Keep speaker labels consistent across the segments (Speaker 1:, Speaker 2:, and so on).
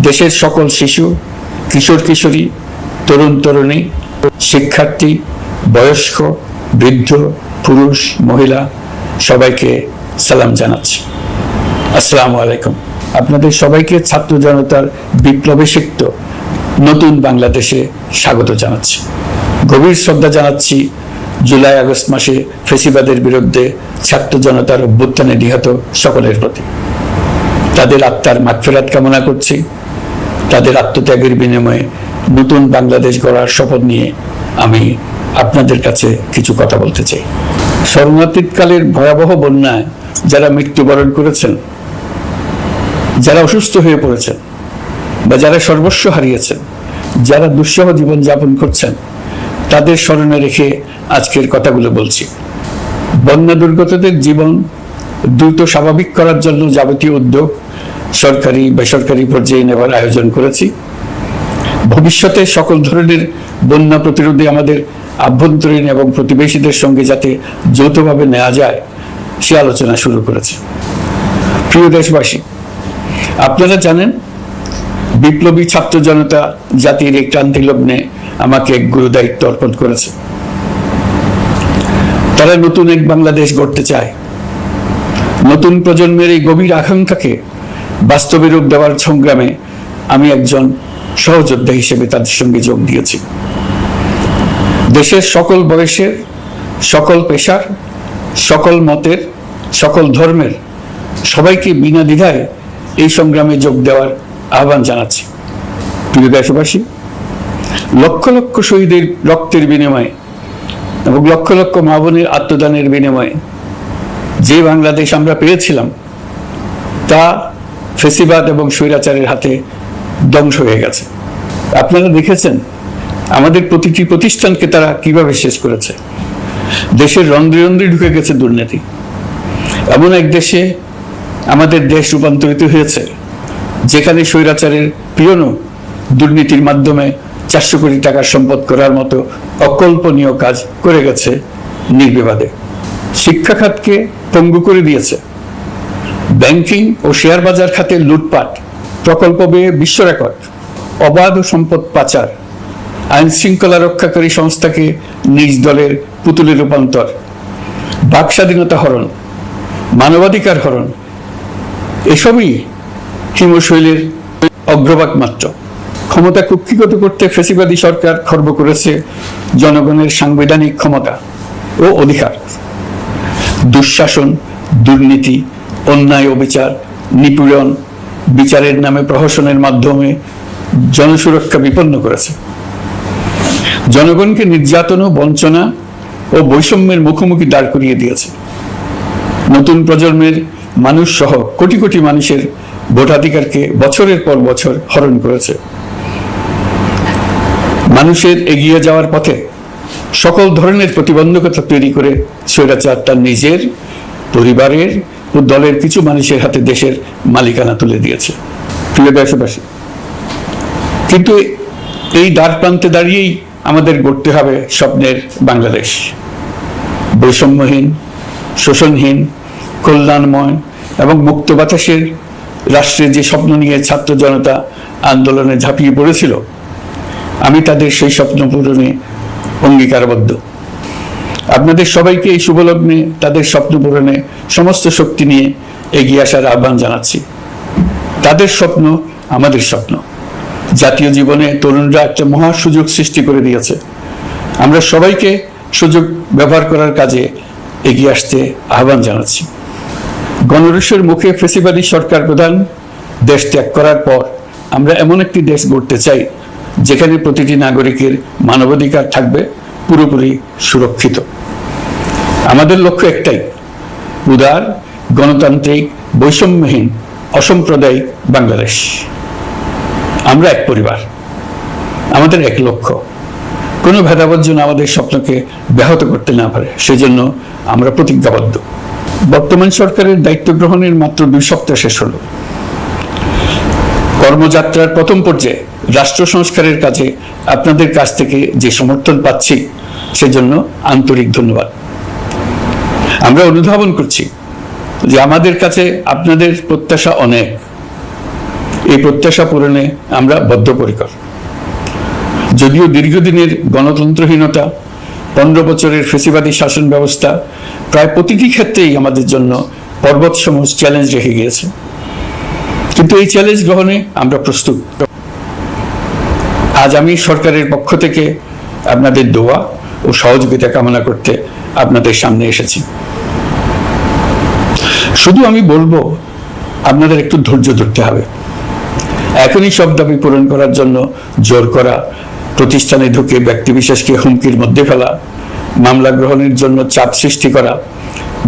Speaker 1: দেশের সকল শিশু, কিশোর কিশোরী, তরুণ তরুণী, শিক্ষার্থী, বয়স্ক, বৃদ্ধ, পুরুষ, মহিলা সবাইকে সালাম জানাচ্ছি। আসসালামু আলাইকুম। আপনাদের সবাইকে ছাত্র জনতার বিপ্লবে সিক্ত নতুন বাংলাদেশে স্বাগত জানাচ্ছি। গভীর শ্রদ্ধা জানাচ্ছি জুলাই আগস্ট মাসে ফ্যাসিবাদের বিরুদ্ধে ছাত্র জনতার অভ্যুত্থানে নিহত সকলের প্রতি। তাদের আত্মার মাগফিরাত কামনা করছি। তাদের আত্মত্যাগের বিনিময়ে নতুন বাংলাদেশ গড়ার শপথ নিয়ে আমি আপনাদের কাছে কিছু কথা বলতে চাই। শরণার্থীকালের ভয়াবহ বন্যায় যারা মৃত্যুবরণ করেছেন, যারা অসুস্থ হয়ে পড়েছেন বা যারা সর্বস্ব হারিয়েছেন, যারা দুঃসহ জীবন যাপন করছেন, তাদের স্মরণে রেখে আজকের কথাগুলো বলছি। বন্যা দুর্গতদের জীবন দ্রুত স্বাভাবিক করার জন্য যাবতীয় উদ্যোগ সরকারি বেসরকারি পর্যায়ে নেবার আয়োজন করেছি। ভবিষ্যতে সকল ধরনের বন্যা প্রতিরোধে আমাদের আভ্যন্তরীণ এবং প্রতিবেশীদের সঙ্গে যাতে যৌথভাবে নেওয়া যায় সে আলোচনা শুরু করেছে। প্রিয় দেশবাসী, আপনারা জানেন বিপ্লবী ছাত্র জনতা জাতির এই ক্রান্তি লগ্নে আমাকে এক গুরু দায়িত্ব অর্পণ করেছে। তারা নতুন এক বাংলাদেশ গড়তে চায়। নতুন প্রজন্মের এই গভীর আকাঙ্ক্ষাকে বাস্তবে রূপ দেওয়ার সংগ্রামে আমি একজন সহযোদ্ধা হিসেবে তাদের সঙ্গে যোগ দিয়েছি। দেশের সকল বয়সের, সকল পেশার, সকল মতের, সকল ধর্মের সবাইকে বিনা দ্বিধায় এই সংগ্রামে যোগ দেওয়ার আহ্বান জানাচ্ছি। প্রিয় দেশবাসী, লক্ষ লক্ষ শহীদের রক্তের বিনিময়ে এবং লক্ষ লক্ষ মা বোনের আত্মদানের বিনিময়ে যে বাংলাদেশ আমরা পেয়েছিলাম তা ফ্যাসিবাদ এবং স্বৈরাচারের হাতে ধ্বংস হয়ে গেছে। আপনারা দেখেছেন আমাদের প্রতিটি প্রতিষ্ঠানকে তারা কিভাবে শেষ করেছে। দেশের রন্ধ্রে রন্ধ্রে ঢুকে গেছে দুর্নীতি। এমন এক দেশে আমাদের দেশ রূপান্তরিত হয়েছে যেখানে স্বৈরাচারের পিয়নও দুর্নীতির মাধ্যমে 400 কোটি টাকার সম্পদ করার মতো অকল্পনীয় কাজ করে গেছে নির্বিবাদে। শিক্ষা খাতকে পঙ্গু করে দিয়েছে। ব্যাংকিং ও শেয়ার বাজার খাতে লুটপাট, প্রকল্প ব্যয়ে বিশ্ব রেকর্ড, অবাধ সম্পদ পাচার, আইন শৃঙ্খলা রক্ষাকারী সংস্থাকে নিজ দলের পুতুলে রূপান্তর, বাক স্বাধীনতা হরণ, মানবাধিকার হরণ, এসবই হিমশৈলের অগ্রভাগ মাত্র। ক্ষমতা কুক্ষিগত করতে ফ্যাসিবাদী সরকার খর্ব করেছে জনগণের সাংবিধানিক ক্ষমতা ও অধিকার। দুঃশাসন, দুর্নীতি, অন্যায়, অবিচার, নিপীড়ন, বিচারের নামে প্রহসনের মাধ্যমে জনসুরক্ষা বিপন্ন করেছে। জনগণকে নির্যাতন, বঞ্চনা ও বৈষম্যের মুখোমুখি দাঁড় করিয়ে দিয়েছে। নতুন প্রজন্মের মানুষ সহ কোটি কোটি মানুষের ভোটাধিকারকে বছরের পর বছর হরণ করেছে। মানুষের এগিয়ে যাওয়ার পথে সকল ধরনের প্রতিবন্ধকতা তৈরি করে স্বৈরাচার তার নিজের, পরিবারের ও দলের কিছু মানুষের হাতে দেশের মালিকানা তুলে দিয়েছে। প্রিয় দেশবাসী, কিন্তু এই দ্বার প্রান্তে দাঁড়িয়েই আমাদের গড়তে হবে স্বপ্নের বাংলাদেশ। বৈষম্যহীন, শোষণহীন, কল্যাণময় এবং মুক্ত বাতাসের রাষ্ট্রের যে স্বপ্ন নিয়ে ছাত্র জনতা আন্দোলনে ঝাঁপিয়ে পড়েছিল, আমি তাদের সেই স্বপ্ন পূরণে অঙ্গীকারবদ্ধ। আপনাদের সবাইকে এই শুভলগ্নে তাদের স্বপ্ন পূরণে সমস্ত শক্তি নিয়ে এগিয়ে আসার আহ্বান জানাচ্ছি। তাদের স্বপ্ন আমাদের স্বপ্ন। জাতীয় জীবনে তরুণরা একটা মহা সুযোগ সৃষ্টি করে দিয়েছে। আমরা সবাইকে সুযোগ ব্যবহার করার কাজে এগিয়ে আসতে আহ্বান জানাচ্ছি। গণরোষের মুখে ফ্যাসিবাদী সরকার প্রধান দেশ ত্যাগ করার পর আমরা এমন একটি দেশ গড়তে চাই যেখানে প্রতিটি নাগরিকের মানবাধিকার থাকবে পুরোপুরি সুরক্ষিত। আমাদের লক্ষ্য একটাই, উদার, গণতান্ত্রিক, বৈষম্যহীন, অসাম্প্রদায়িক বাংলাদেশ। আমরা এক পরিবার, আমাদের এক লক্ষ্য। কোনো ভেদাভেদ যেন আমাদের স্বপ্নকে ব্যাহত করতে না পারে, সেজন্য আমরা প্রতিজ্ঞাবদ্ধ। বর্তমান সরকারের দায়িত্ব গ্রহণের মাত্র 2 সপ্তাহ শেষ হলো। কর্মযাত্রার প্রথম পর্যায়ে রাষ্ট্র সংস্কারের কাজে আপনাদের কাছ থেকে যে সমর্থন পাচ্ছি সেজন্য আন্তরিক ধন্যবাদ। আমরা অনুধাবন করছি যে আমাদের কাছে আপনাদের প্রত্যাশা অনেক। এই প্রত্যাশা পূরণে আমরা বদ্ধপরিকর। যদিও দীর্ঘদিনের গণতন্ত্রহীনতা, 15 বছরের ফ্যাসিবাদী শাসন ব্যবস্থা প্রায় প্রতিটি ক্ষেত্রেই আমাদের জন্য পর্বতসম চ্যালেঞ্জ রেখে গিয়েছে, কিন্তু এই চ্যালেঞ্জ গ্রহণে আমরা প্রস্তুত। আজ আমি সরকারের পক্ষ থেকে আপনাদের দোয়া ও সহযোগিতা কামনা করতে আপনাদের সামনে এসেছি। শুধু আমি বলবো, আপনাদের একটু ধৈর্য ধরতে হবে। এখনই সব দাবি পূরণ করার জন্য জোর করা, প্রতিষ্ঠানে ঢুকে ব্যক্তিবিশেষকে হুমকির মধ্যে ফেলা, মামলা গ্রহণের জন্য চাপ সৃষ্টি করা,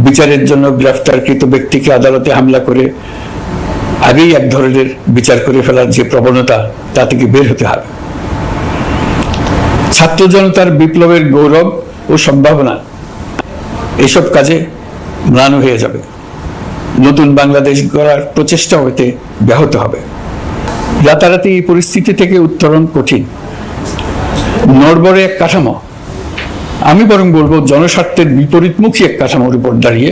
Speaker 1: বিচারের জন্য গ্রেফতারকৃত ব্যক্তিকে আদালতে হামলা করে আগেই এক ধরনের বিচার করে ফেলার যে প্রবণতা, তা থেকে বের হতে হবে। ছাত্র জনতার বিপ্লবের গৌরব ও সম্ভাবনা এসব কাজে ম্লান হয়ে যাবে। নতুন বাংলাদেশ গড়ার প্রচেষ্টা হতে ব্যাহত হবে। রাতারাতি এই পরিস্থিতি থেকে উত্তরণ কঠিন। নড়বড়ে এক কাঠামো, আমি বরং বলবো জনস্বার্থের বিপরীতমুখী এক কাঠামোর উপর দাঁড়িয়ে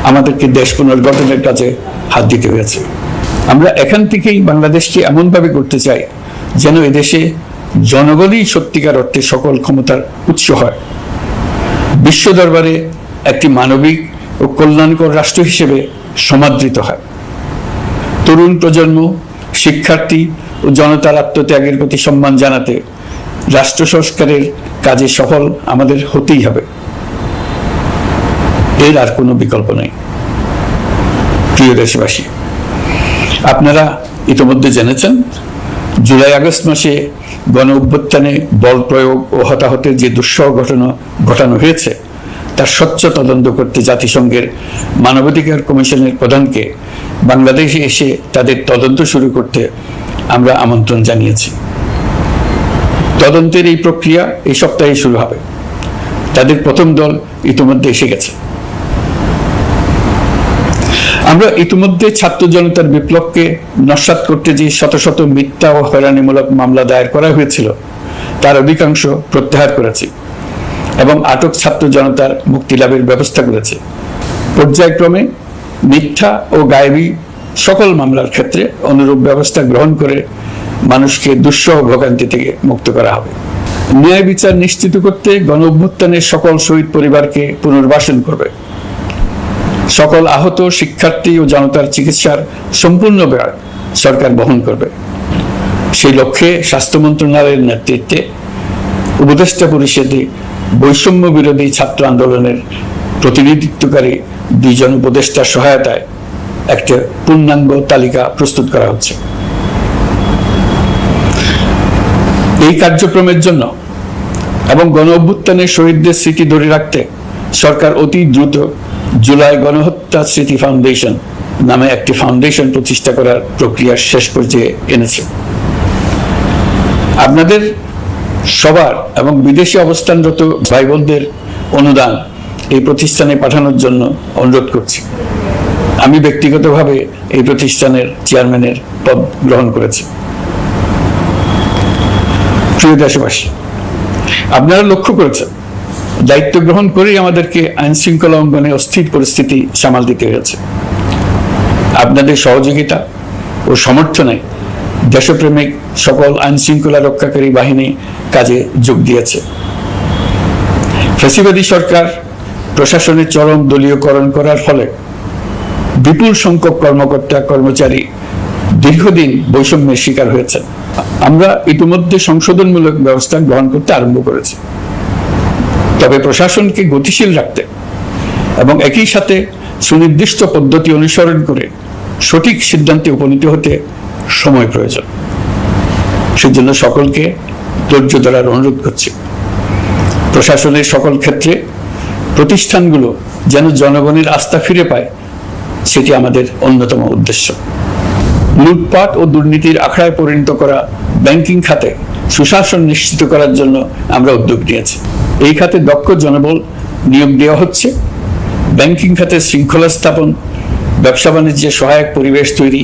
Speaker 1: আমাদেরকে দেশ পুনর্গঠনের কাজে হাত দিতে হয়েছে। আমরা এখান থেকেই বাংলাদেশকে এমনভাবে করতে চাই যেন এদেশে জনগণই সত্যিকার অর্থে সকল ক্ষমতার উৎস হয়, বিশ্ব দরবারে একটি মানবিক ও কল্যাণকর রাষ্ট্র হিসেবে সমাদৃত হয়। তরুণ প্রজন্ম, শিক্ষার্থী ও জনতার আত্মত্যাগের প্রতি সম্মান জানাতে রাষ্ট্র সংস্কারের কাজে সফল আমাদের হতেই হবে, এর আর কোনো বিকল্প নেই। প্রিয় দেশবাসী, আপনারা ইতিমধ্যে জেনেছেন জুলাই আগস্ট মাসে গণ অভ্যুত্থানে বল প্রয়োগ ও হতাহতের যে দুঃসহ ঘটনা ঘটানো হয়েছে তার স্বচ্ছ তদন্ত করতে জাতিসংঘের মানবাধিকার কমিশনের প্রধানকে বাংলাদেশে এসে তাদের তদন্ত শুরু করতে আমরা আমন্ত্রণ জানিয়েছি। তদন্তের এই প্রক্রিয়া এই সপ্তাহে শুরু হবে। তাদের প্রথম দল ইতিমধ্যে এসে গেছে। আমরা ইতিমধ্যে ছাত্র জনতার বিপ্লবকে নস্যাৎ করতে যে শত শত মিথ্যা ও হয়রানিমূলক মামলা দায়ের করা হয়েছিল তার অধিকাংশ প্রত্যাহার করেছি এবং আটক ছাত্র জনতার মুক্তি লাভের ব্যবস্থা করেছে। পর্যায়ক্রমে মিথ্যা ও গায়েবী সকল মামলার ক্ষেত্রে অনুরূপ ব্যবস্থা গ্রহণ করে মানুষকে দুঃসহ ভোগান্তি থেকে মুক্ত করা হবে। ন্যায় বিচার নিশ্চিত করতে গণ অভ্যুত্থানের সকল শহীদ পরিবারকে পুনর্বাসন করবে। সকল আহত শিক্ষার্থী ও জনতার চিকিৎসার সম্পূর্ণ ব্যয় সরকার বহন করবে। সেই লক্ষ্যে স্বাস্থ্য মন্ত্রণালয়ের নেতৃত্বে উপদেষ্টা পরিষদে বৈষম্য বিরোধী ছাত্র আন্দোলনের প্রতিনিধিত্বকারী 2 জন উপদেষ্টার সহায়তায় একটা পূর্ণাঙ্গ তালিকা প্রস্তুত করা হচ্ছে। এই কার্যক্রমের জন্য এবং গণ অভ্যুত্থানের শহীদদের স্মৃতি ধরে রাখতে সরকার অতি দ্রুত জুলাই গণহত্যা স্মৃতি ফাউন্ডেশন নামে একটি ফাউন্ডেশন প্রতিষ্ঠা করার প্রক্রিয়া শেষ পর্যায়ে এনেছে। আপনাদের সবার এবং বিদেশে অবস্থানরত ভাই বোনদের অনুদান এই প্রতিষ্ঠানে পাঠানোর জন্য অনুরোধ করছি। আমি ব্যক্তিগতভাবে এই প্রতিষ্ঠানের চেয়ারম্যানের পদ গ্রহণ করেছি। প্রিয় দেশবাসী, আপনারা লক্ষ্য করেছেন দায়িত্ব গ্রহণ করেই আমাদেরকে আইন শৃঙ্খলা অঙ্গনে অস্থির পরিস্থিতি সামাল দিতে হয়েছে। আপনাদের সহযোগিতা ও সমর্থনে দেশপ্রেমিক সকল আইন শৃঙ্খলা রক্ষাকারী বাহিনী কাজে যোগ দিয়েছে। ফ্যাসিবাদী সরকার প্রশাসনের চরম দলীয়করণ করার ফলে বিপুল সংখ্যক কর্মকর্তা কর্মচারী দীর্ঘদিন বৈষম্যের শিকার হয়েছে। আমরা ইতিমধ্যে সংশোধনমূলক ব্যবস্থা গ্রহণ করতে আরম্ভ করেছি, তবে প্রশাসনকে গতিশীল রাখতে এবং একই সাথে সুনির্দিষ্ট পদ্ধতি অনুসরণ করে সঠিক সিদ্ধান্তে উপনীত হতে সময় প্রয়োজন। সেজন্য সকলকে ধৈর্য ধরার অনুরোধ করছি। প্রশাসনের সকল ক্ষেত্রে প্রতিষ্ঠানগুলো যেন জনগণের আস্থা ফিরে পায়, সেটি আমাদের অন্যতম উদ্দেশ্য। লুটপাট ও দুর্নীতির আখড়ায় পরিণত করা ব্যাংকিং খাতে সুশাসন নিশ্চিত করার জন্য আমরা উদ্যোগ নিয়েছি। এই খাতে দক্ষ জনবল নিয়োগ দেওয়া হচ্ছে। ব্যাংকিং খাতে শৃঙ্খলা স্থাপন, ব্যবসা বাণিজ্যে সহায়ক পরিবেশ তৈরি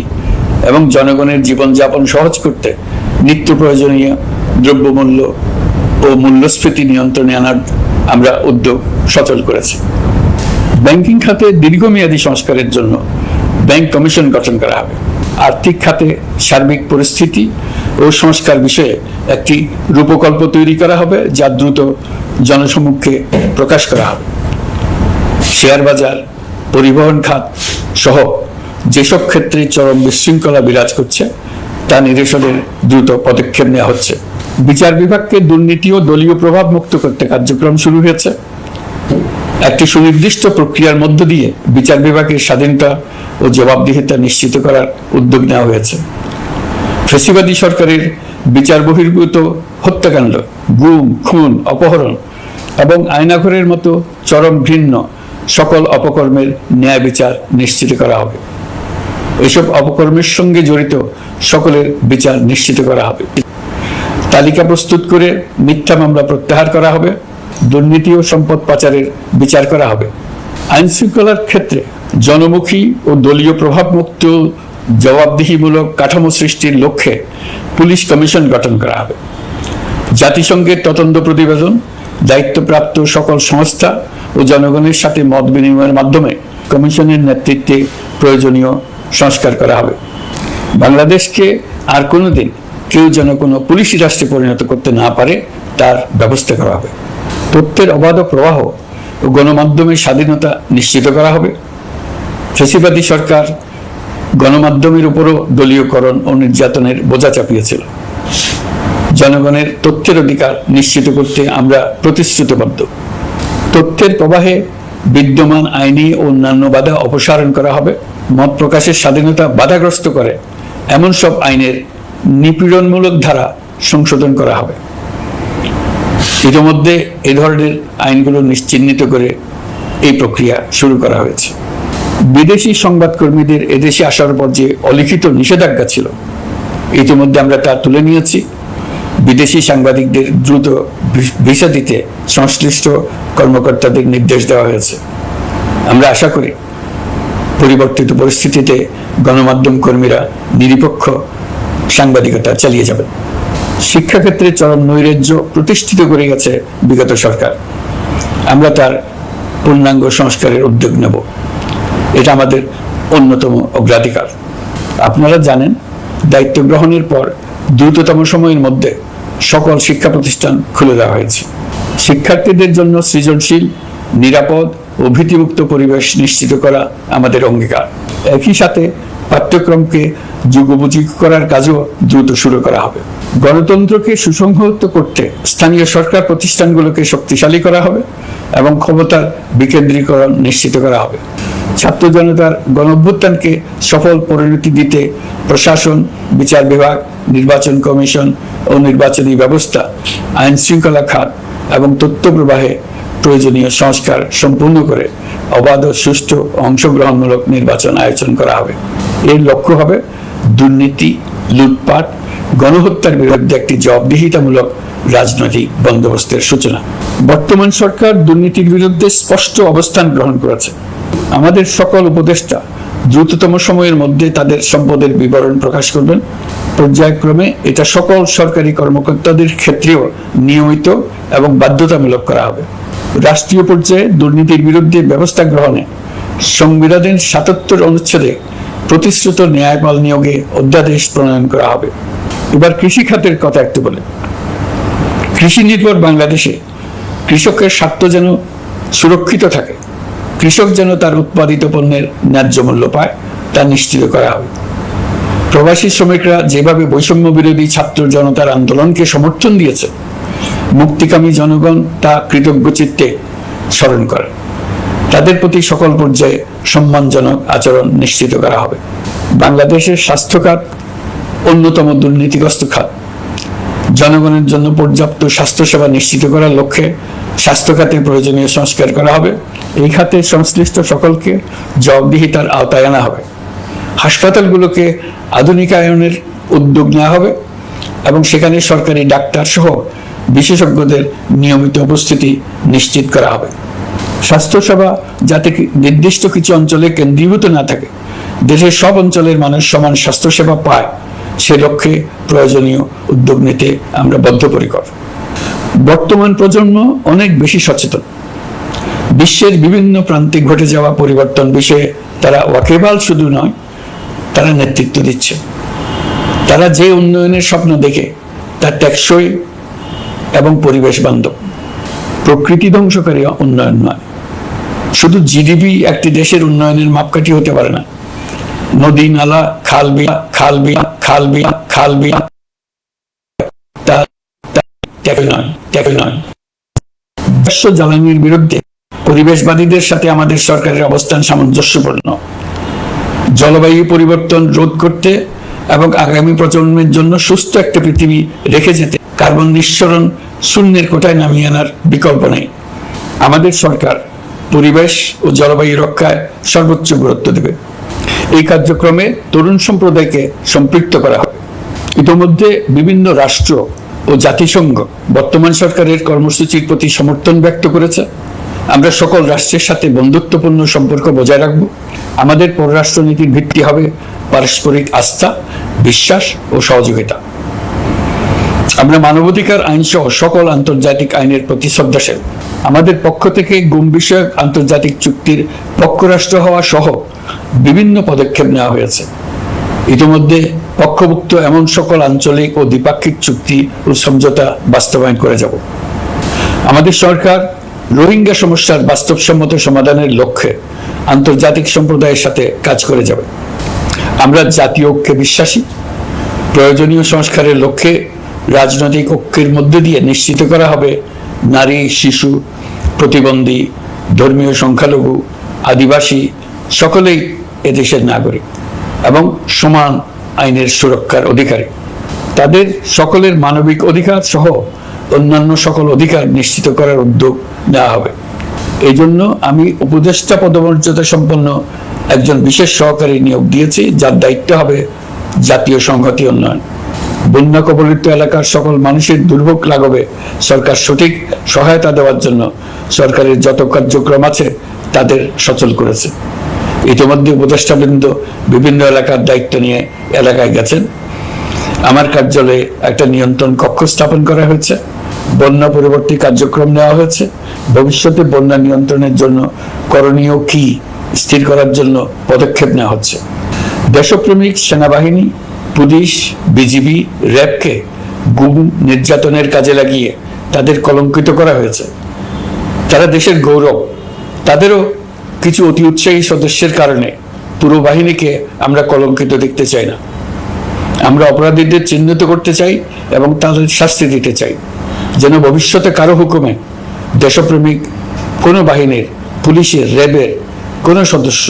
Speaker 1: এবং জনগণের জীবনযাপন সহজ করতে নিত্য প্রয়োজনীয় দ্রব্যমূল্য ও মূল্যস্ফীতি নিয়ন্ত্রণে আনার আমরা উদ্যোগ সচল করেছি। ব্যাংকিং খাতে দীর্ঘমেয়াদী সংস্কারের জন্য ব্যাংক কমিশন গঠন করা হবে। আর্থিক খাতে সার্বিক পরিস্থিতি ও সংস্কার বিষয়ে একটি রূপকল্প তৈরি করা হবে, যা দ্রুত জনসমক্ষে প্রকাশ করা হবে। শেয়ার বাজার, পরিবহন খাত সহ যেসব ক্ষেত্রে চরম বিশৃঙ্খলা বিরাজ করছে তা নিরসনের দ্রুত পদক্ষেপ নেওয়া হচ্ছে। বিচার বিভাগকে দুর্নীতি ও দলীয় প্রভাব মুক্ত করতে কার্যক্রম শুরু হয়েছে। একটি সুনির্দিষ্ট প্রক্রিয়ার মধ্য দিয়ে বিচার বিভাগের স্বাধীনতা ও জবাবদিহিতা নিশ্চিত করার উদ্যোগ নেওয়া হয়েছে। ফ্যাসিবাদী সরকারের বিচার বহির্ভূত হত্যাকাণ্ড, গুম, খুন, অপহরণ এবং আয়নাঘরের মতো চরম ঘৃণ্য সকল অপকর্মের ন্যায় বিচার নিশ্চিত করা হবে। এসব অপকর্মের সঙ্গে জড়িত সকলের বিচার নিশ্চিত করা হবে। তালিকা প্রস্তুত করে মিথ্যা মামলা প্রত্যাহার করা হবে। দুর্নীতি ও সম্পদ পাচারের বিচার করা হবে। আইন শৃঙ্খলার ক্ষেত্রে জনমুখী ও দলীয় প্রভাবমুক্ত জবাবদিহিমূলক কাঠামো সৃষ্টির লক্ষ্যে পুলিশ কমিশন গঠন করা হবে। জাতিসংঘের তদন্ত প্রতিবেদন, দায়িত্বপ্রাপ্ত সকল সংস্থা ও জনগণের সাথে মত বিনিময়ের মাধ্যমে কমিশনের নেতৃত্বে প্রয়োজনীয় সংস্কার করা হবে। বাংলাদেশকে আর কোনোদিন কেউ যেন কোনো পুলিশি রাষ্ট্রে পরিণত করতে না পারে তার ব্যবস্থা করা হবে। তথ্যের অবাধ প্রবাহ ও গণমাধ্যমের স্বাধীনতা নিশ্চিত করা হবে। ফ্যাসিবাদী সরকার গণমাধ্যমের উপরও দলীয়করণ ও নির্যাতনের বোঝা চাপিয়েছিল। জনগণের তথ্যের অধিকার নিশ্চিত করতে আমরা প্রতিশ্রুতিবদ্ধ। তথ্যের প্রবাহে বিদ্যমান আইনি ও অন্যান্য বাধা অপসারণ করা হবে। মত প্রকাশের স্বাধীনতা বাধাগ্রস্ত করে এমন সব আইনের নিপীড়নমূলক ধারা সংশোধন করা হবে। ইতিমধ্যে এই ধরনের আইনগুলো চিহ্নিত করে এই প্রক্রিয়া শুরু করা হয়েছে। বিদেশি সংবাদকর্মীদের এদেশে আসার পর যে অলিখিত নিষেধাজ্ঞা ছিল, ইতিমধ্যে আমরা তা তুলে নিয়েছি। বিদেশি সাংবাদিকদের দ্রুত ভিসা দিতে সংশ্লিষ্ট কর্মকর্তাদের নির্দেশ দেওয়া হয়েছে। আমরা আশা করি পরিবর্তিত পরিস্থিতিতে গণমাধ্যম কর্মীরা নিরপেক্ষ সাংবাদিকতা চালিয়ে যাবেন। শিক্ষাক্ষেত্রে চরম নৈরাজ্য প্রতিষ্ঠিত করে গেছে বিগত সরকার। আমরা তার পূর্ণাঙ্গ সংস্কারের উদ্যোগ নেব। এটা আমাদের অন্যতম অগ্রাধিকার। আপনারা জানেন, দায়িত্ব গ্রহণের পর দ্রুততম সময়ের মধ্যে সকল শিক্ষা প্রতিষ্ঠান খুলে দেওয়া হয়েছে। শিক্ষার্থীদের জন্য সৃজনশীল, নিরাপদ ও ভীতিমুক্ত পরিবেশ নিশ্চিত করা আমাদের অঙ্গীকার। একই সাথে পাঠ্যক্রমকে যুগোপযোগী করার কাজও দ্রুত শুরু করা হবে। গণতন্ত্রকে সুসংহত করতে স্থানীয় সরকার প্রতিষ্ঠানগুলোকে শক্তিশালী করা হবে এবং ক্ষমতার বিকেন্দ্রীকরণ নিশ্চিত করা হবে। ছাত্র জনতার গণঅভ্যুত্থানকে সফল পরিণতি দিতে প্রশাসন, বিচার বিভাগ, নির্বাচন কমিশন ও নির্বাচনী ব্যবস্থা, আইন শৃঙ্খলা খাত এবং তথ্য প্রবাহে প্রয়োজনীয় সংস্কার সম্পূর্ণ করে অবাধ ও সুষ্ঠু অংশগ্রহণমূলক নির্বাচন আয়োজন করা হবে। এর লক্ষ্য হবে দুর্নীতি, লুটপাট, গণহত্যার বিরুদ্ধে একটি জবাবদিহিতামূলক রাজনৈতিক বন্দোবস্তের সূচনা। বর্তমান সরকার দুর্নীতির বিরুদ্ধে স্পষ্ট অবস্থান গ্রহণ করেছে। আমাদের সকল উপদেষ্টা দ্রুততম সময়ের মধ্যে তাদের সম্পদের বিবরণ প্রকাশ করবেন। পর্যায়ক্রমে এটা সকল সরকারি কর্মকর্তাদের ক্ষেত্রেও নিয়মিত এবং বাধ্যতামূলক করা হবে। রাষ্ট্রীয় পর্যায়ে দুর্নীতির বিরুদ্ধে ব্যবস্থা গ্রহণে সংবিধানের ৭৭ অনুচ্ছেদে প্রতিশ্রুত ন্যায়পাল নিয়োগে অধ্যাদেশ প্রণয়ন করা হবে। এবার কৃষি খাতের কথা একটু বলে। কৃষি নির্ভর বাংলাদেশে কৃষকের স্বার্থ যেন সুরক্ষিত থাকে, কৃষক যেন তার উৎপাদিত পণ্যের ন্যায্য মূল্য পায়, তা নিশ্চিত করা হবে। প্রবাসী শ্রমিকরা যেভাবে বৈষম্য বিরোধী ছাত্র জনতার আন্দোলনকে সমর্থন দিয়েছে, মুক্তিকামী জনগণ তা কৃতজ্ঞ চিত্তে স্মরণ করে। তাদের প্রতি সকল পর্যায়ে সম্মানজনক আচরণ নিশ্চিত করা হবে। বাংলাদেশের স্বাস্থ্য খাত অন্যতম দুর্নীতিগ্রস্ত খাত। জনগণের জন্য পর্যাপ্ত স্বাস্থ্যসেবা নিশ্চিত করার লক্ষ্যে স্বাস্থ্য খাতে প্রয়োজনীয় সংস্কার করা হবে। এই খাতে সংশ্লিষ্ট সকলকে জবাবদিহিতার আওতায় আনা হবে। হাসপাতালগুলোকে আধুনিকায়নের উদ্যোগ নেওয়া হবে এবং সেখানে সরকারি ডাক্তার সহ বিশেষজ্ঞদের নিয়মিত উপস্থিতি নিশ্চিত করা হবে। স্বাস্থ্যসেবা যাতে নির্দিষ্ট কিছু অঞ্চলে কেন্দ্রীভূত না থাকে, দেশের সব অঞ্চলের মানুষ সমান স্বাস্থ্যসেবা পায়, সে লক্ষ্যে প্রয়োজনীয় উদ্যোগ নিতে আমরা বদ্ধপরিকর। বর্তমান প্রজন্ম অনেক বেশি সচেতন। বিশ্বের বিভিন্ন প্রান্তে ঘটে যাওয়া পরিবর্তন বিষয়ে তারা ওয়াকিবহাল শুধু নয়, তারা নেতৃত্ব দিচ্ছে। তারা যে উন্নয়নের স্বপ্ন দেখে তা টেকসই এবং পরিবেশ বান্ধব, প্রকৃতি ধ্বংসকারী উন্নয়ন নয়। শুধু জিডিপি একটি দেশের উন্নয়নের মাপকাঠি হতে পারে না। নদী নালা খাল বিল তা নয়। জ্বালানির বিরুদ্ধে পরিবেশবাদীদের সাথে আমাদের সরকারের অবস্থান সামঞ্জস্যপূর্ণ। জলবায়ু পরিবর্তন রোধ করতে এবং আগামী প্রজন্মের জন্য সুস্থ একটা পৃথিবী রেখে যেতে কার্বন নিঃসরণ শূন্যের কোটায় নামিয়ে আনার বিকল্প নেই। আমাদের সরকার পরিবেশ ও জলবায়ু রক্ষায় সর্বোচ্চ গুরুত্ব দেবে। এই কার্যক্রমে তরুণ সম্প্রদায়কে সম্পৃক্ত করা হবে। ইতোমধ্যে বিভিন্ন রাষ্ট্র ও জাতিসংঘ বর্তমান সরকারের কর্মসূচির প্রতি সমর্থন ব্যক্ত করেছে। আমরা সকল রাষ্ট্রের সাথে বন্ধুত্বপূর্ণ সম্পর্ক বজায় রাখব। আমাদের পররাষ্ট্রনীতির ভিত্তি হবে পারস্পরিক আস্থা, বিশ্বাস ও সহযোগিতা। আমরা মানবাধিকার আইন সহ সকল আন্তর্জাতিক আইনের প্রতি শ্রদ্ধাশীল। আমাদের পক্ষ থেকে গুম বিষয়ক আন্তর্জাতিক চুক্তির পক্ষরাষ্ট্র হওয়া সহ বিভিন্ন পদক্ষেপ নেওয়া হয়েছে। ইতিমধ্যে পক্ষভুক্ত এমন সকল আঞ্চলিক ও দ্বিপাক্ষিক চুক্তি ও সমঝোতা বাস্তবায়ন করে যাব। আমাদের সরকার রোহিঙ্গা সমস্যার বাস্তবসম্মত সমাধানের লক্ষ্যে আন্তর্জাতিক সম্প্রদায়ের সাথে কাজ করে যাবে। আমরা জাতীয় ঐক্যে বিশ্বাসী। প্রয়োজনীয় সংস্কারের লক্ষ্যে রাজনৈতিক ঐক্যের মধ্য দিয়ে নিশ্চিত করা হবে নারী, শিশু, প্রতিবন্ধী, ধর্মীয় সংখ্যালঘু, আদিবাসী সকলেই এদেশের নাগরিক এবং সমান আইনের সুরক্ষার অধিকারী। তাদের সকলের মানবিক অধিকার সহ অন্যান্য সকল অধিকার নিশ্চিত করার উদ্যোগ নেওয়া হবে। এই জন্য আমি উপদেষ্টা পদমর্যাদা সম্পন্ন একজন বিশেষ সহকারী নিয়োগ দিয়েছি, যার দায়িত্ব হবে জাতীয় সংহতি উন্নয়ন। বন্যা কবলিত এলাকার সকল মানুষের দুর্ভোগ লাঘবে সরকার সঠিক সহায়তা দেওয়ার জন্য সরকারের যত কার্যক্রম আছে তাদের সচল করেছে। ইতিমধ্যে উপদেষ্টাবৃন্দ বিভিন্ন এলাকার দায়িত্ব নিয়ে এলাকায় গেছেন। আমার কার্যালয়ে একটা নিয়ন্ত্রণ কক্ষ স্থাপন করা হয়েছে। বন্যা পরবর্তী কার্যক্রম নেওয়া হয়েছে। ভবিষ্যতে বন্যা নিয়ন্ত্রণের জন্য করণীয় কি স্থির করার জন্য পদক্ষেপ নেওয়া হচ্ছে। দেশপ্রেমিক সেনাবাহিনী, পুলিশ, বিজিবি, র্যাবকে গুম নির্যাতনের কাজে লাগিয়ে তাদের কলঙ্কিত করা হয়েছে। তারা দেশের গৌরব। তাদেরও কিছু অতি উৎসাহী সদস্যের কারণে পুরো বাহিনীকে আমরা কলঙ্কিত দেখতে চাই না। আমরা অপরাধীদের চিহ্নিত করতে চাই এবং তাদের শাস্তি দিতে চাই, যেন ভবিষ্যতে কারো হুকুমে দেশপ্রেমিক কোনো বাহিনীর, পুলিশের, র্যাবের কোনো সদস্য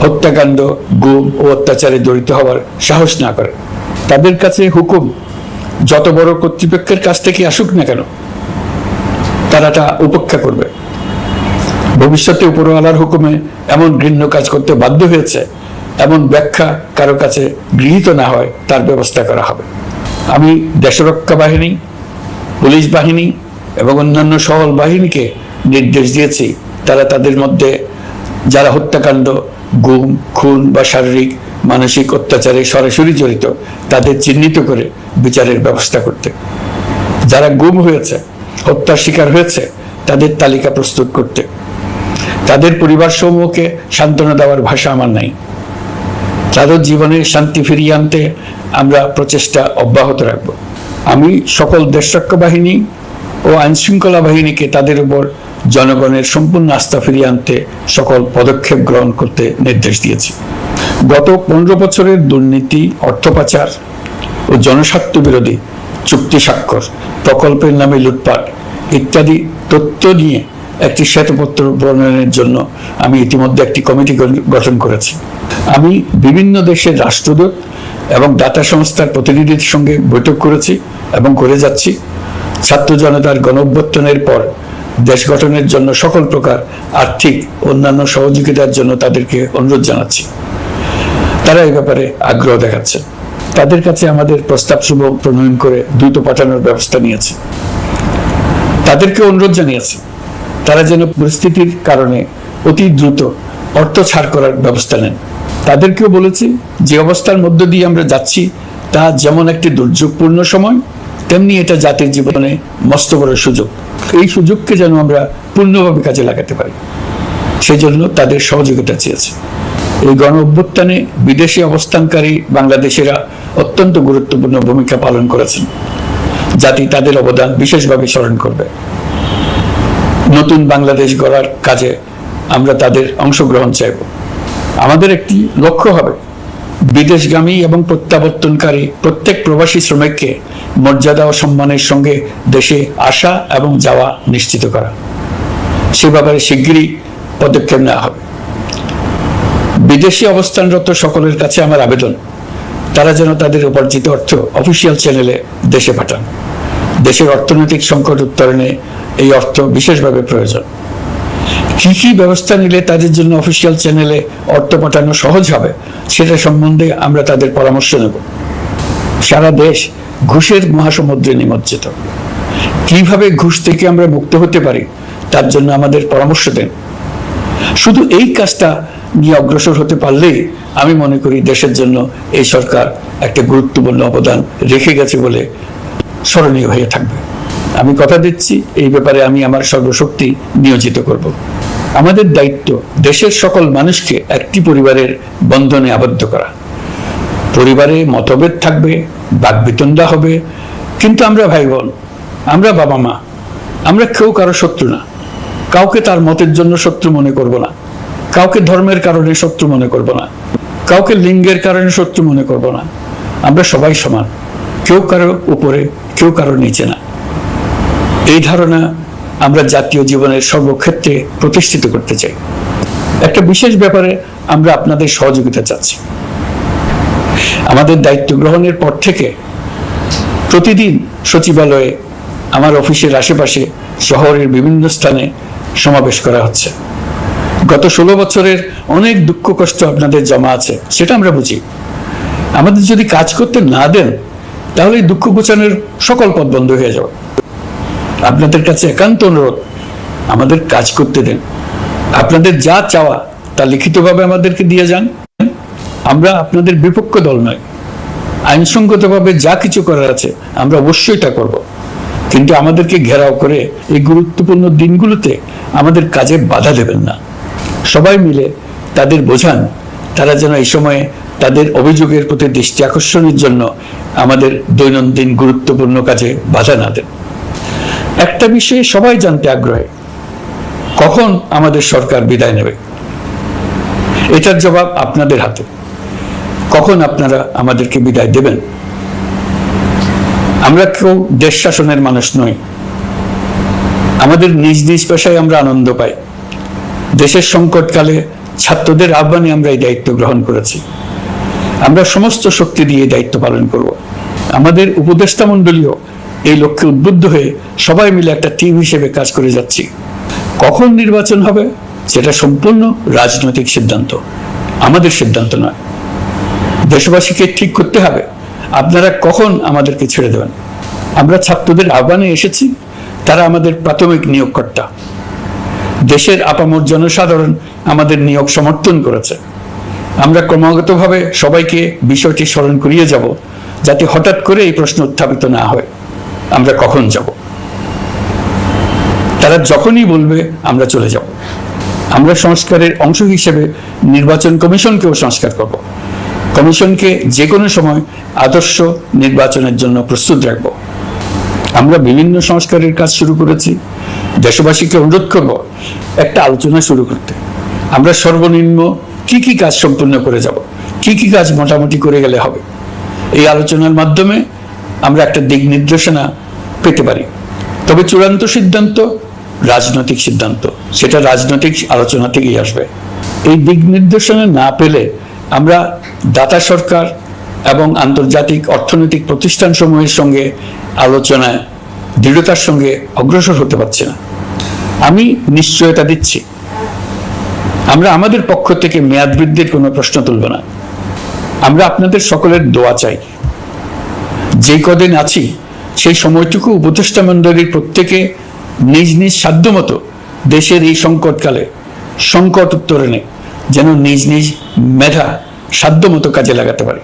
Speaker 1: হত্যাকাণ্ড, গুম ও অত্যাচারে জড়িত হওয়ার সাহস না করে। তাদের কাছে হুকুম যত বড় কর্তৃপক্ষের কাছ থেকে আসুক না কেন, তারা তা উপেক্ষা করবে। ভবিষ্যতে উপরওয়ালার হুকুমে এমন ঘৃণ্য কাজ করতে বাধ্য হয়েছে এমন ব্যাখ্যা কারো কাছে গৃহীত না হয় তার ব্যবস্থা করা হবে। আমি দেশরক্ষা বাহিনী, পুলিশ বাহিনী এবং অন্যান্য সহল বাহিনীকে নির্দেশ দিয়েছি তারা তাদের মধ্যে যারা হত্যাকাণ্ড, গুম, খুন বা শারীরিক মানসিক অত্যাচারে সরাসরি জড়িত তাদের চিহ্নিত করে বিচারের ব্যবস্থা করতে। যারা গুম হয়েছে, হত্যার শিকার হয়েছে তাদের তালিকা প্রস্তুত করতে। তাদের পরিবার সমূহকে সান্ত্বনা দেওয়ার ভাষা আমার নাই। তাদের জীবনে শান্তি ফিরিয়ে আনতে আমরা প্রচেষ্টা অব্যাহত রাখব। আমি সকল দেশরক্ষা বাহিনী ও আইনশৃঙ্খলা বাহিনীকে তাদের উপর জনগণের সম্পূর্ণ আস্থা ফিরিয়ে আনতে সকল পদক্ষেপ গ্রহণ করতে নির্দেশ দিয়েছি। গত 15 বছরের দুর্নীতি, অর্থ পাচার ও জনস্বার্থ বিরোধী চুক্তি স্বাক্ষর, প্রকল্পের নামে লুটপাট ইত্যাদি তথ্য নিয়ে একটি শ্বেতপত্র প্রণয়নের জন্য আমি ইতিমধ্যে একটি কমিটি গঠন করেছি। আমি বিভিন্ন দেশের রাষ্ট্রদূত এবং দাতা সংস্থার প্রতিনিধিদের সঙ্গে বৈঠক করেছি এবং করে যাচ্ছি। ছাত্র জনতার গণঅভ্যুত্থানের পর দেশ গঠনের জন্য সকল প্রকার আর্থিক অন্যান্য সহযোগিতার জন্য তাদেরকে অনুরোধ জানাচ্ছি। তারা এই ব্যাপারে আগ্রহ দেখাচ্ছে। তাদের কাছে আমাদের প্রস্তাব সমূহ প্রণয়ন করে দ্রুত পাঠানোর ব্যবস্থা নিয়েছে। তাদেরকে অনুরোধ জানিয়েছি তারা যেন পরিস্থিতির কারণে অতি দ্রুত অর্থ ছাড় করার ব্যবস্থা নেন। তাদেরকেও বলেছি যে অবস্থার মধ্য দিয়ে আমরা যাচ্ছি তা যেমন একটি দুর্যোগপূর্ণ সময়, তেমনি এটা জাতির জীবনে মস্ত বড় সুযোগ। এই সুযোগকে যেন আমরা পূর্ণভাবে কাজে লাগাতে পারি, সেজন্য তাদের সহযোগিতা চেয়েছি। এই গণ অভ্যুত্থানে বিদেশে অবস্থানকারী বাংলাদেশিরা অত্যন্ত গুরুত্বপূর্ণ ভূমিকা পালন করেছেন। জাতি তাদের অবদান বিশেষভাবে স্মরণ করবে। নতুন বাংলাদেশ গড়ার কাজে আমরা তাদের অংশগ্রহণ চাইব। আমাদের একটি লক্ষ্য হবে বিদেশগামী এবং প্রত্যাবর্তনকারী প্রত্যেক প্রবাসী শ্রমিককে মর্যাদা ও সম্মানের সঙ্গে দেশে আসা এবং যাওয়া নিশ্চিত করা। সে ব্যাপারে শিগগিরই পদক্ষেপ নেওয়া হবে। বিদেশে অবস্থানরত সকলের কাছে আমার আবেদন, তারা যেন তাদের উপার্জিত অর্থ অফিসিয়াল চ্যানেলে দেশে পাঠান। দেশের অর্থনৈতিক সংকট উত্তরণে এই অর্থ বিশেষভাবে প্রয়োজন। কি কি ব্যবস্থা নিলে তাদের জন্য অফিসিয়াল চ্যানেলে অর্থ পাঠানো সহজ হবে সেটা সম্বন্ধে আমরা তাদের পরামর্শ নেব। সারা দেশ ঘুষের মহাসমুদ্রে নিমজ্জিত। কিভাবে ঘুষ থেকে আমরা মুক্ত হতে পারি তার জন্য আমাদের পরামর্শ দেন। শুধু এই কাজটা নিয়ে অগ্রসর হতে পারলেই আমি মনে করি দেশের জন্য এই সরকার একটা গুরুত্বপূর্ণ অবদান রেখে গেছে বলে স্মরণীয় হয়ে থাকবে। আমি কথা দিচ্ছি, এই ব্যাপারে আমি আমার সর্বশক্তি নিয়োজিত করব। আমাদের দায়িত্ব দেশের সকল মানুষকে একটি পরিবারের বন্ধনে আবদ্ধ করা। পরিবারে মতভেদ থাকবে, বাকবিতণ্ডা হবে, কিন্তু আমরা ভাই বোন, আমরা বাবা মা, আমরা কেউ কারো শত্রু না। কাউকে তার মতের জন্য শত্রু মনে করব না, কাউকে ধর্মের কারণে শত্রু মনে করব না, কাউকে লিঙ্গের কারণে শত্রু মনে করব না। আমরা সবাই সমান, কেউ কারো উপরে, কেউ কারো নিচে না। এই ধারণা আমরা জাতীয় জীবনের সর্বক্ষেত্রে প্রতিষ্ঠিত করতে চাই। একটা বিশেষ ব্যাপারে আমরা আপনাদের সহযোগিতা চাচ্ছি। আমাদের দায়িত্ব গ্রহণের পর থেকে প্রতিদিন সচিবালয়ে, আমার অফিসের আশেপাশে, শহরের বিভিন্ন স্থানে সমাবেশ করা হচ্ছে। গত 16 বছরের অনেক দুঃখ কষ্ট আপনাদের জমা আছে, সেটা আমরা বুঝি। আমাদের যদি কাজ করতে না দেন তাহলে দুঃখ ঘোচানোর সকল পথ বন্ধ হয়ে যাবে। আপনাদের কাছে একান্ত অনুরোধ, আমাদের কাজ করতে দেন। আপনাদের যা চাওয়া তা লিখিতভাবে আমাদেরকে দিয়ে যান। আমরা আপনাদের বিপক্ষ দল নয়। আইনসঙ্গতভাবে যা কিছু করার আছে আমরা অবশ্যই তা করব, কিন্তু আমাদেরকে ঘেরাও করে এই গুরুত্বপূর্ণ দিনগুলোতে আমাদের কাজে বাধা দেবেন না। সবাই মিলে তাদের বোঝান, তারা যেন এই সময়ে তাদের অভিযোগের প্রতি দৃষ্টি আকর্ষণের জন্য আমাদের দৈনন্দিন গুরুত্বপূর্ণ কাজে বাধা না দেন। একটা বিষয়ে সবাই জানতে আগ্রহী, কখন আমাদের সরকার বিদায় নেবে? এটার জবাব আপনাদের হাতে। কখন আপনারা আমাদেরকে বিদায় দেবেন? আমরা কেউ দেশ শাসনের মানুষ নই। আমাদের নিজ নিজ পেশায় আমরা আনন্দ পাই। দেশের সংকটকালে ছাত্রদের আহ্বানে আমরা এই দায়িত্ব গ্রহণ করেছি। আমরা সমস্ত শক্তি দিয়ে দায়িত্ব পালন করব। আমাদের উপদেষ্টা মণ্ডলীও এই লক্ষ্যে উদ্বুদ্ধ হয়ে সবাই মিলে একটা টিম হিসেবে কাজ করে যাচ্ছি। কখন নির্বাচন হবে সেটা সম্পূর্ণ রাজনৈতিক সিদ্ধান্ত, আমাদের সিদ্ধান্ত নয়। দেশবাসীকে ঠিক করতে হবে আপনারা কখন আমাদেরকে ছেড়ে দেবেন। আমরা ছাত্রদের আহ্বানে এসেছি, তারা আমাদের প্রাথমিক নিয়োগকর্তা। দেশের আপামর জনসাধারণ আমাদের নিয়োগ সমর্থন করেছে। আমরা ক্রমাগতভাবে সবাইকে বিষয়টি স্মরণ করিয়ে যাব, যাতে হঠাৎ করে এই প্রশ্ন উত্থাপিত না হয় আমরা কখন যাব। তারা যখনই বলবে আমরা চলে যাব। আমরা সংস্কারের অংশ হিসেবে নির্বাচন কমিশনকেও সংস্কার করব। কমিশনকে যে কোনো সময় আদর্শ নির্বাচনের জন্য প্রস্তুত রাখব। আমরা বিভিন্ন সংস্কারের কাজ শুরু করেছি। দেশবাসীকে অনুরোধ করব একটা আলোচনা শুরু করতে। আমরা সর্বনিম্ন কি কি কাজ সম্পূর্ণ করে যাব, কি কি কাজ মোটামুটি করে গেলে হবে। এই আলোচনার মাধ্যমে আমরা একটা দিক নির্দেশনা পেতে পারি। তবে চূড়ান্ত সিদ্ধান্ত রাজনৈতিক সিদ্ধান্ত, সেটা রাজনৈতিক আলোচনা থেকেই আসবে। এই দিক নির্দেশনা না পেলে আমরা দাতা সরকার এবং আন্তর্জাতিক অর্থনৈতিক প্রতিষ্ঠানসমূহের সঙ্গে আলোচনায় দৃঢ়তার সঙ্গে অগ্রসর হতে পারছি না। আমি নিশ্চয়তা দিচ্ছি, আমরা আমাদের পক্ষ থেকে মেয়াদ বৃদ্ধির কোনো প্রশ্ন তুলব না। আমরা আপনাদের সকলের দোয়া চাই। যে কদিন আছি সেই সময়টুকু উপদেষ্টা মণ্ডলীর প্রত্যেকে নিজ নিজ সাধ্যমতো দেশের এই সংকটকালে সংকট উত্তরণে যেন নিজ নিজ মেধা সাধ্যমতো কাজে লাগাতে পারে।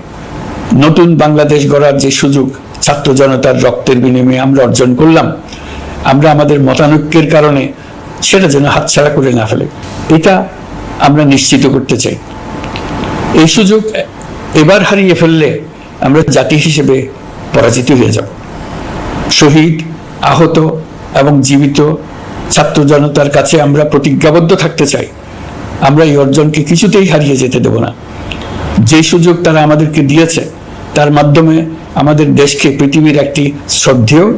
Speaker 1: নতুন বাংলাদেশ গড়ার যে সুযোগ ছাত্র জনতার রক্তের বিনিময়ে আমরা অর্জন করলাম, আমরা আমাদের মতানৈক্যের কারণে সেটা যেন হাতছাড়া করে না ফেলে, এটা আমরা নিশ্চিত করতে চাই। এই সুযোগ এবার হারিয়ে ফেললে আমরা জাতি হিসেবে পরাজিত হয়ে যাব। শহীদ, আহত এবং জীবিত ছাত্র জনতার কাছে আমরা প্রতিজ্ঞাবদ্ধ থাকতে চাই, আমরা এই অর্জনকে কিছুতেই হারিয়ে যেতে দেব না। যে সুযোগ তারা আমাদেরকে দিয়েছে তার মাধ্যমে আমাদের দেশকে পৃথিবীর একটি শ্রদ্ধেয়,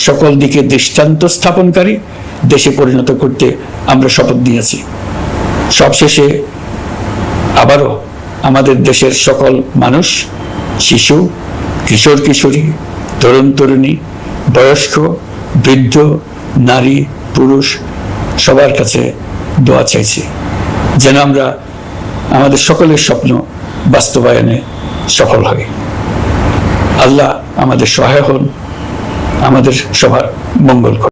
Speaker 1: সকল দিকে দৃষ্টান্ত স্থাপনকারী দেশে পরিণত করতে আমরা শপথ নিয়েছি। সবশেষে আবারও আমাদের দেশের সকল মানুষ, শিশু, কিশোর কিশোরী, তরুণ তরুণী, বয়স্ক, বৃদ্ধ, নারী, পুরুষ সবার কাছে দোয়া চাইছি যেন আমরা আমাদের সকলের স্বপ্ন বাস্তবায়নে সফল হই। আল্লাহ আমাদের সহায় হন, আমাদের সবার মঙ্গল করুন।